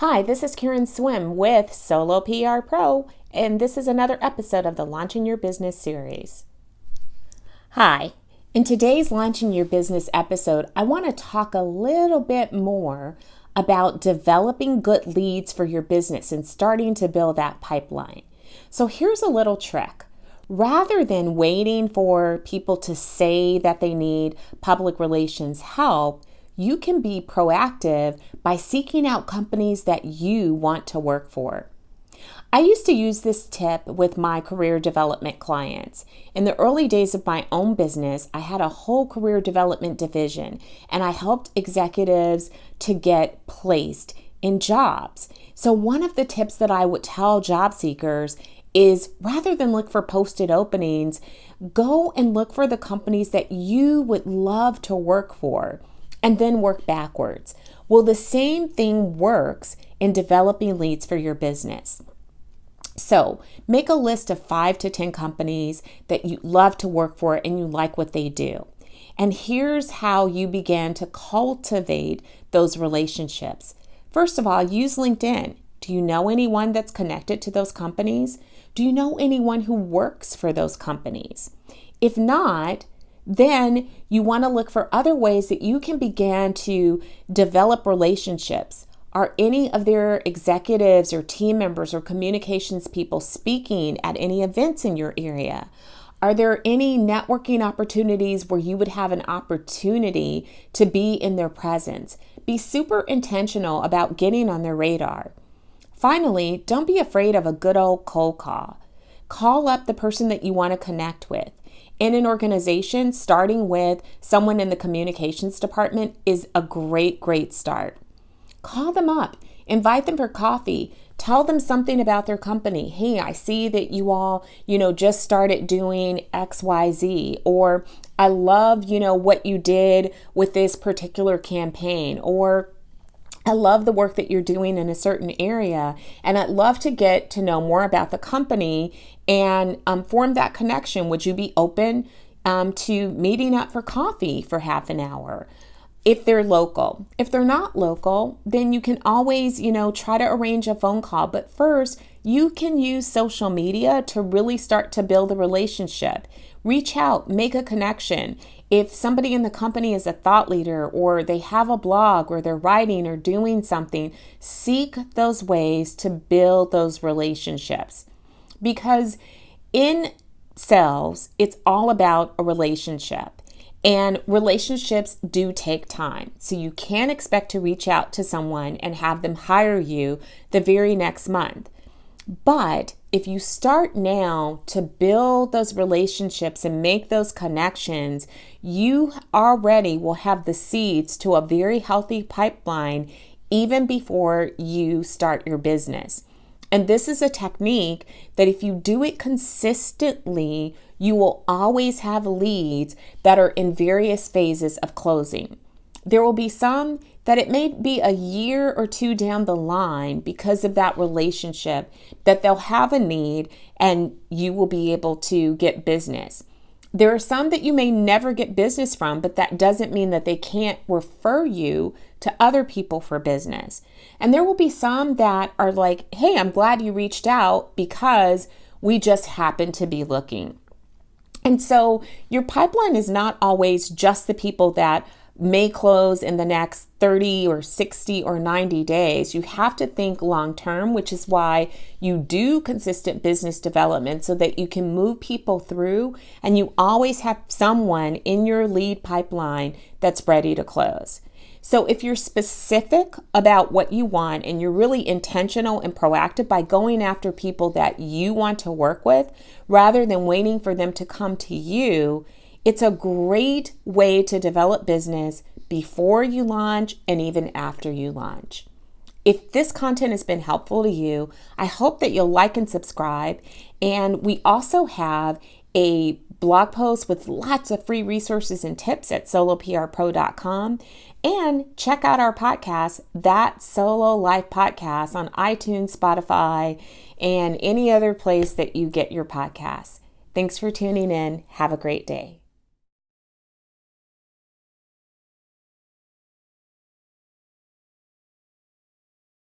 Hi, this is Karen Swim with Solo PR Pro, and this is another episode of the Launching Your Business series. Hi, in today's Launching Your Business episode, I want to talk a little bit more about developing good leads for your business and starting to build that pipeline. So here's a little trick. Rather than waiting for people to say that they need public relations help, you can be proactive by seeking out companies that you want to work for. I used to use this tip with my career development clients. In the early days of my own business, I had a whole career development division, and I helped executives to get placed in jobs. So one of the tips that I would tell job seekers is rather than look for posted openings, go and look for the companies that you would love to work for, and then work backwards. Well, the same thing works in developing leads for your business. So make a list of 5 to 10 companies that you love to work for and you like what they do. And here's how you begin to cultivate those relationships. First of all, use LinkedIn. Do you know anyone that's connected to those companies? Do you know anyone who works for those companies? If not, then you want to look for other ways that you can begin to develop relationships. Are any of their executives or team members or communications people speaking at any events in your area? Are there any networking opportunities where you would have an opportunity to be in their presence? Be super intentional about getting on their radar. Finally, don't be afraid of a good old cold call. Call up the person that you want to connect with. In an organization, starting with someone in the communications department is a great start. Call them up, invite them for coffee, tell them something about their company. Hey, I see that you all, just started doing XYZ, or I love, what you did with this particular campaign, or I love the work that you're doing in a certain area, and I'd love to get to know more about the company and form that connection. Would you be open to meeting up for coffee for half an hour? If they're local. If they're not local, then you can always, try to arrange a phone call. But first, you can use social media to really start to build a relationship. Reach out, make a connection. If somebody in the company is a thought leader, or they have a blog, or they're writing or doing something, seek those ways to build those relationships. Because in sales, it's all about a relationship. And relationships do take time. So you can't expect to reach out to someone and have them hire you the very next month. But if you start now to build those relationships and make those connections, you already will have the seeds to a very healthy pipeline even before you start your business. And this is a technique that if you do it consistently, you will always have leads that are in various phases of closing. There will be some that it may be a year or two down the line because of that relationship that they'll have a need and you will be able to get business. There are some that you may never get business from, but that doesn't mean that they can't refer you to other people for business. And there will be some that are like, hey, I'm glad you reached out because we just happen to be looking. And so your pipeline is not always just the people that may close in the next 30 or 60 or 90 days. You have to think long term, which is why you do consistent business development so that you can move people through and you always have someone in your lead pipeline that's ready to close. So if you're specific about what you want and you're really intentional and proactive by going after people that you want to work with rather than waiting for them to come to you, it's a great way to develop business before you launch and even after you launch. If this content has been helpful to you, I hope that you'll like and subscribe. And we also have a blog post with lots of free resources and tips at soloprpro.com. And check out our podcast, That Solo Life Podcast, on iTunes, Spotify, and any other place that you get your podcasts. Thanks for tuning in. Have a great day.